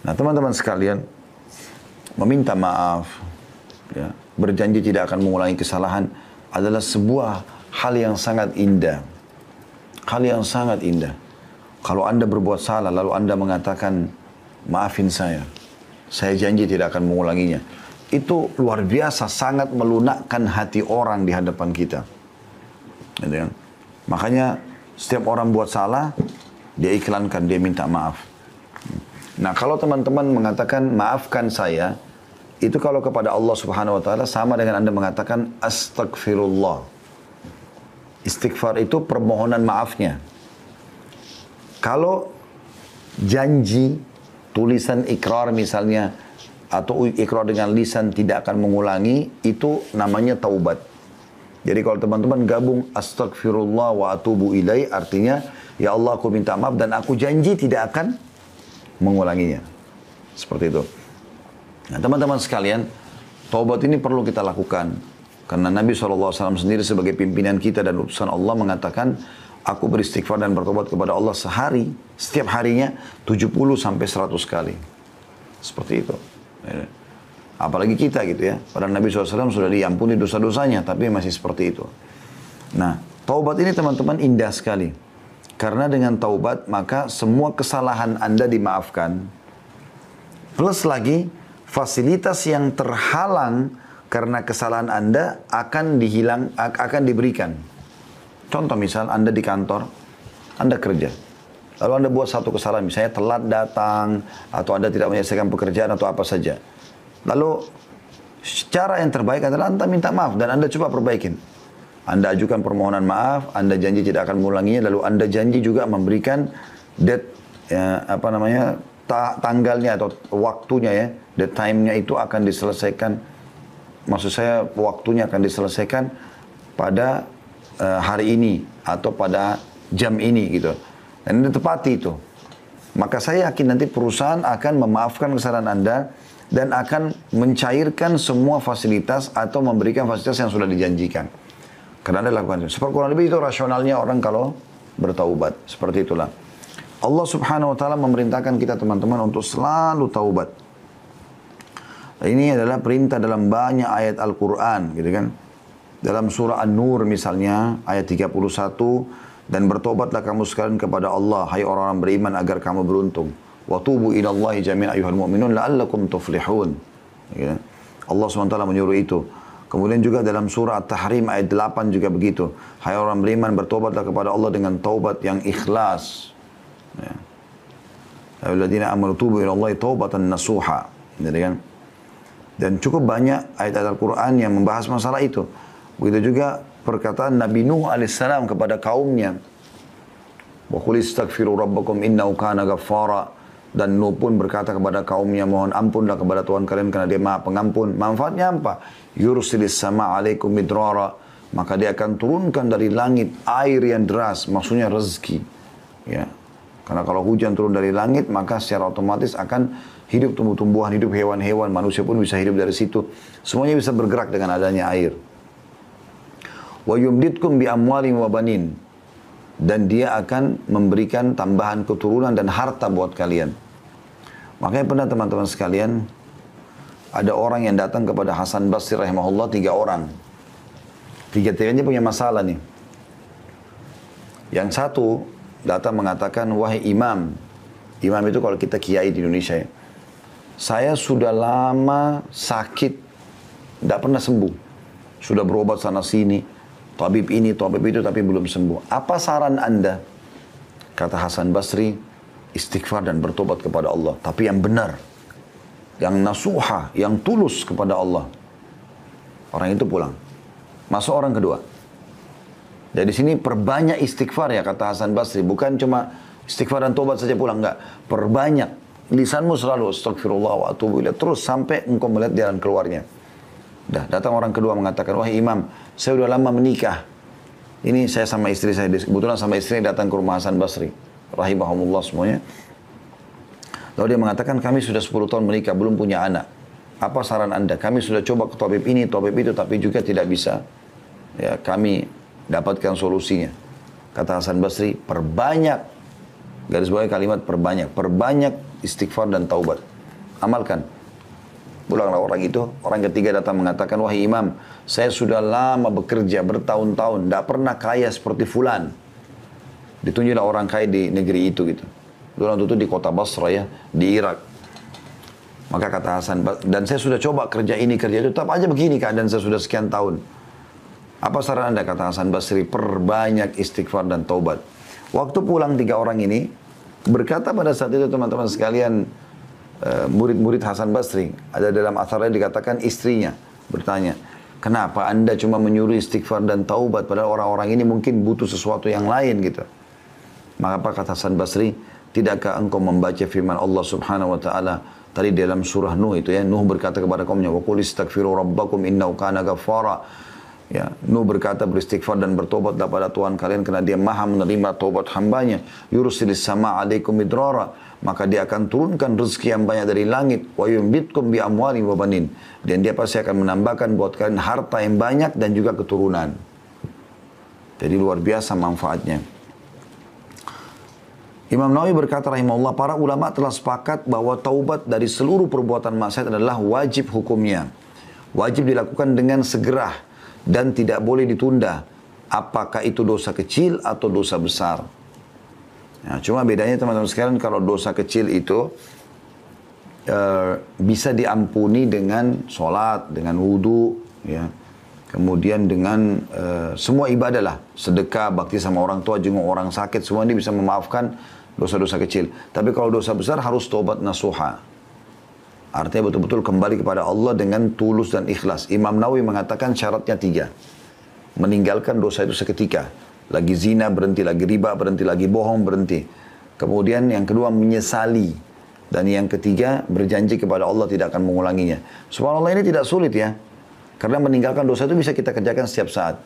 Nah teman-teman sekalian, meminta maaf, ya, berjanji tidak akan mengulangi kesalahan adalah sebuah hal yang sangat indah. Hal yang sangat indah. Kalau Anda berbuat salah lalu Anda mengatakan, maafin saya janji tidak akan mengulanginya. Itu luar biasa, sangat melunakkan hati orang di hadapan kita. Gitu kan? Makanya setiap orang buat salah, dia iklankan, dia minta maaf. Nah kalau teman-teman mengatakan maafkan saya, itu kalau kepada Allah Subhanahu Wa Taala sama dengan Anda mengatakan astagfirullah. Istighfar itu permohonan maafnya. Kalau janji, tulisan ikrar misalnya, atau ikrar dengan lisan tidak akan mengulangi, itu namanya taubat. Jadi kalau teman-teman gabung astagfirullah wa atubu ilai, artinya ya Allah aku minta maaf dan aku janji tidak akan mengulanginya. Seperti itu. Nah teman-teman sekalian, taubat ini perlu kita lakukan. Karena Nabi SAW sendiri sebagai pimpinan kita dan utusan Allah mengatakan, aku beristighfar dan bertobat kepada Allah sehari, setiap harinya 70 sampai 100 kali. Seperti itu. Apalagi kita gitu ya. Padahal Nabi SAW sudah diampuni dosa-dosanya, tapi masih seperti itu. Nah, taubat ini teman-teman indah sekali. Karena dengan taubat, maka semua kesalahan Anda dimaafkan. Plus lagi, fasilitas yang terhalang karena kesalahan Anda akan diberikan. Contoh misal Anda di kantor, Anda kerja. Lalu Anda buat satu kesalahan, misalnya telat datang, atau Anda tidak menyelesaikan pekerjaan atau apa saja. Lalu cara yang terbaik adalah Anda minta maaf dan Anda coba perbaikin. Anda ajukan permohonan maaf, Anda janji tidak akan mengulanginya, lalu Anda janji juga memberikan tanggalnya atau waktunya ya, the time-nya itu akan diselesaikan. Maksud saya waktunya akan diselesaikan pada hari ini atau pada jam ini gitu. Dan Anda tepati itu. Maka saya yakin nanti perusahaan akan memaafkan kesalahan Anda dan akan mencairkan semua fasilitas atau memberikan fasilitas yang sudah dijanjikan. Karena Anda lakukan itu. Seperti kurang lebih itu rasionalnya orang kalau bertaubat. Seperti itulah. Allah Subhanahu Wa Taala memerintahkan kita teman-teman untuk selalu taubat. Ini adalah perintah dalam banyak ayat Al-Quran, gitu kan. Dalam surah An-Nur misalnya, ayat 31, dan bertobatlah kamu sekalian kepada Allah, hai orang-orang beriman, agar kamu beruntung. Wa tubu ilallahi jami'an ayyuhal mu'minun la'allakum tuflihun. Gitu. Allah SWT menyuruh itu. Kemudian juga dalam surah At-Tahrim ayat 8 juga begitu. Hai orang beriman, bertobatlah kepada Allah dengan taubat yang ikhlas. Ya. Alladzina amanu tubu ilallahi taubatan nasuha. Gitu kan. Dan cukup banyak ayat-ayat Al-Quran yang membahas masalah itu. Begitu juga perkataan Nabi Nuh alaihissalam kepada kaumnya. Wa qul istaghfiru rabbakum innahu kana ghaffara. Dan Nuh pun berkata kepada kaumnya, mohon ampunlah kepada Tuhan kalian karena dia Maha Pengampun. Manfaatnya apa? Yursilis sama alaikum midrara. Maka dia akan turunkan dari langit air yang deras, maksudnya rezeki. Ya. Karena kalau hujan turun dari langit, maka secara otomatis akan hidup tumbuh-tumbuhan, hidup hewan-hewan, manusia pun bisa hidup dari situ. Semuanya bisa bergerak dengan adanya air. Wa yumditkum bi amwalin wa banin. Dan dia akan memberikan tambahan keturunan dan harta buat kalian. Makanya pernah teman-teman sekalian, ada orang yang datang kepada Hasan Basri rahimahullah, 3 orang. Tiga-tiganya punya masalah nih. Yang satu datang mengatakan, wahai imam. Imam itu kalau kita kiai di Indonesia ya. Saya sudah lama sakit, tidak pernah sembuh. Sudah berobat sana sini, tabib ini, tabib itu, tapi belum sembuh. Apa saran Anda? Kata Hasan Basri, istighfar dan bertobat kepada Allah. Tapi yang benar, yang nasuha, yang tulus kepada Allah. Orang itu pulang. Masuk orang kedua. Jadi sini perbanyak istighfar ya, kata Hasan Basri. Bukan cuma istighfar dan tobat saja pulang, enggak. Perbanyak. Lisanmu selalu astagfirullah wa atubu ilaih. Terus sampai engkau melihat jalan keluarnya. Dah, datang orang kedua mengatakan, wahai imam, saya sudah lama menikah. Ini saya sama istri saya, kebetulan sama istri datang ke rumah Hasan Basri. Rahimahumullah semuanya. Lalu dia mengatakan, kami sudah 10 tahun menikah, belum punya anak. Apa saran Anda? Kami sudah coba ke tabib ini, tabib itu, tapi juga tidak bisa. Ya, kami dapatkan solusinya. Kata Hasan Basri, perbanyak. Garis bawah kalimat perbanyak. Perbanyak istighfar dan taubat. amalkan. Pulanglah orang itu, orang ketiga datang mengatakan, wahai imam, saya sudah lama bekerja, bertahun-tahun, tidak pernah kaya seperti fulan. Ditunjuklah orang kaya di negeri itu gitu. Orang itu di kota Basra ya, di Irak. Maka kata Hasan, dan saya sudah coba kerja ini, kerja itu, tetap aja begini keadaan saya sudah sekian tahun. Apa saran Anda, kata Hasan Basri, perbanyak istighfar dan taubat. Waktu pulang 3 orang ini, berkata pada saat itu teman-teman sekalian, murid-murid Hasan Basri, ada dalam atharnya dikatakan istrinya, bertanya, kenapa Anda cuma menyuruh istighfar dan taubat, padahal orang-orang ini mungkin butuh sesuatu yang lain gitu. Maka apa kata Hasan Basri, tidakkah engkau membaca firman Allah subhanahu wa ta'ala, tadi dalam surah Nuh itu ya, Nuh berkata kepada kaumnya, wa qul istaghfiru rabbakum innahu kana ghaffara. Ya, Nuh berkata beristighfar dan bertobatlah pada Tuhan kalian karena Dia Maha menerima taubat hambanya. Yursilis sama alaikum midrara, maka Dia akan turunkan rezeki yang banyak dari langit. Wa yumbitkum bi amwali wa banin, dan Dia pasti akan menambahkan buat kalian harta yang banyak dan juga keturunan. Jadi luar biasa manfaatnya. Imam Nawawi berkata rahimahullah, para ulama telah sepakat bahwa taubat dari seluruh perbuatan maksiat adalah wajib hukumnya. Wajib dilakukan dengan segera dan tidak boleh ditunda. Apakah itu dosa kecil atau dosa besar? Nah, cuma bedanya teman-teman sekalian, kalau dosa kecil itu bisa diampuni dengan sholat, dengan wudhu, ya. Kemudian dengan semua ibadah lah, sedekah, bakti sama orang tua, jenguk orang sakit, semua ini bisa memaafkan dosa-dosa kecil. Tapi kalau dosa besar harus tobat nasuha. Artinya betul-betul kembali kepada Allah dengan tulus dan ikhlas. Imam Nawawi mengatakan syaratnya 3. Meninggalkan dosa itu seketika. Lagi zina berhenti, lagi riba berhenti, lagi bohong berhenti. Kemudian yang kedua menyesali. Dan yang ketiga berjanji kepada Allah tidak akan mengulanginya. Subhanallah, ini tidak sulit ya. Karena meninggalkan dosa itu bisa kita kerjakan setiap saat.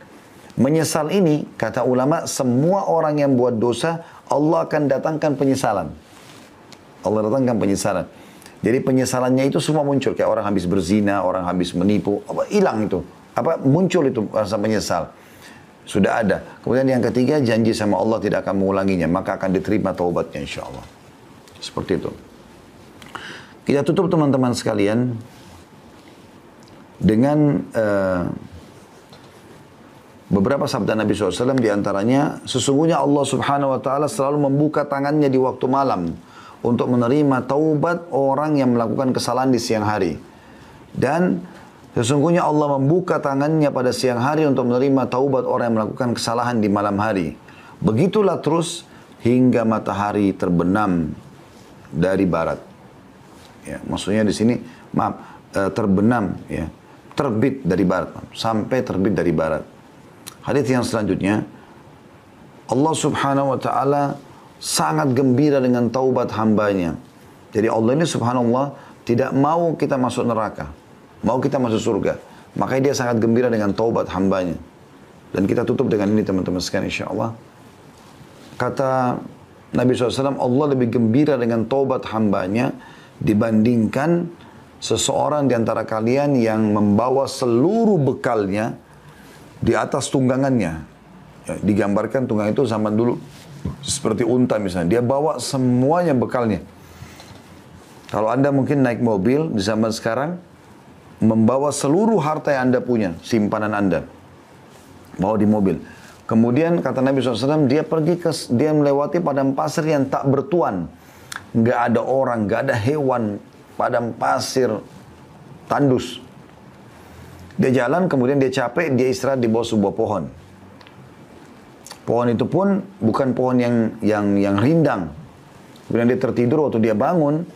Menyesal ini, kata ulama, semua orang yang buat dosa, Allah akan datangkan penyesalan. Allah datangkan penyesalan. Jadi penyesalannya itu semua muncul. Kayak orang habis berzina, orang habis menipu, hilang itu. Muncul itu rasa menyesal. Sudah ada. Kemudian yang ketiga, janji sama Allah tidak akan mengulanginya. Maka akan diterima taubatnya insya Allah. Seperti itu. Kita tutup teman-teman sekalian dengan beberapa sabda Nabi SAW, diantaranya, sesungguhnya Allah subhanahu wa ta'ala selalu membuka tangannya di waktu malam untuk menerima taubat orang yang melakukan kesalahan di siang hari. Dan sesungguhnya Allah membuka tangannya pada siang hari untuk menerima taubat orang yang melakukan kesalahan di malam hari. Begitulah terus hingga matahari terbenam dari barat. Ya, maksudnya di sini, terbenam, ya, terbit dari barat, sampai terbit dari barat. Hadits yang selanjutnya, Allah subhanahu wa ta'ala sangat gembira dengan taubat hambanya. Jadi Allah ini subhanallah tidak mau kita masuk neraka, mau kita masuk surga. Makanya Dia sangat gembira dengan taubat hambanya. Dan kita tutup dengan ini teman-teman sekalian insyaAllah. Kata Nabi SAW, Allah lebih gembira dengan taubat hambanya dibandingkan seseorang di antara kalian yang membawa seluruh bekalnya di atas tunggangannya. Ya, digambarkan tunggang itu zaman dulu seperti unta misalnya. Dia bawa semuanya bekalnya. Kalau Anda mungkin naik mobil di zaman sekarang, membawa seluruh harta yang Anda punya, simpanan Anda, bawa di mobil. Kemudian kata Nabi SAW, dia melewati padang pasir yang tak bertuan. Nggak ada orang, nggak ada hewan, padang pasir tandus. Dia jalan, kemudian dia capek, dia istirahat di bawah sebuah pohon. Pohon itu pun bukan pohon yang rindang. Kemudian dia tertidur, waktu dia bangun,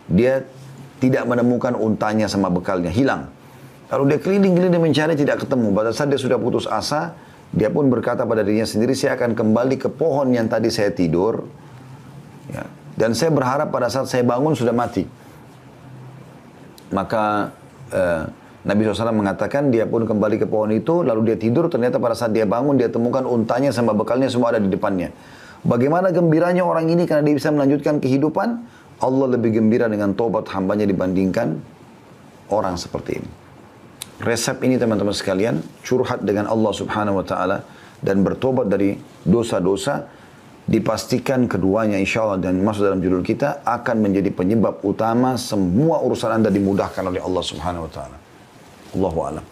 dia tidak menemukan untanya sama bekalnya, hilang. Lalu dia keliling-keliling mencari, tidak ketemu. Pada saat dia sudah putus asa, dia pun berkata pada dirinya sendiri, saya akan kembali ke pohon yang tadi saya tidur. Ya. Dan saya berharap pada saat saya bangun sudah mati. Maka Nabi SAW mengatakan dia pun kembali ke pohon itu, lalu dia tidur, ternyata pada saat dia bangun, dia temukan untanya sama bekalnya semua ada di depannya. Bagaimana gembiranya orang ini karena dia bisa melanjutkan kehidupan? Allah lebih gembira dengan taubat hambanya dibandingkan orang seperti ini. Resep ini teman-teman sekalian, curhat dengan Allah Subhanahu wa ta'ala dan bertobat dari dosa-dosa, dipastikan keduanya insya Allah dan masuk dalam judul kita akan menjadi penyebab utama semua urusan Anda dimudahkan oleh Allah Subhanahu wa taala. Allahu a'lam.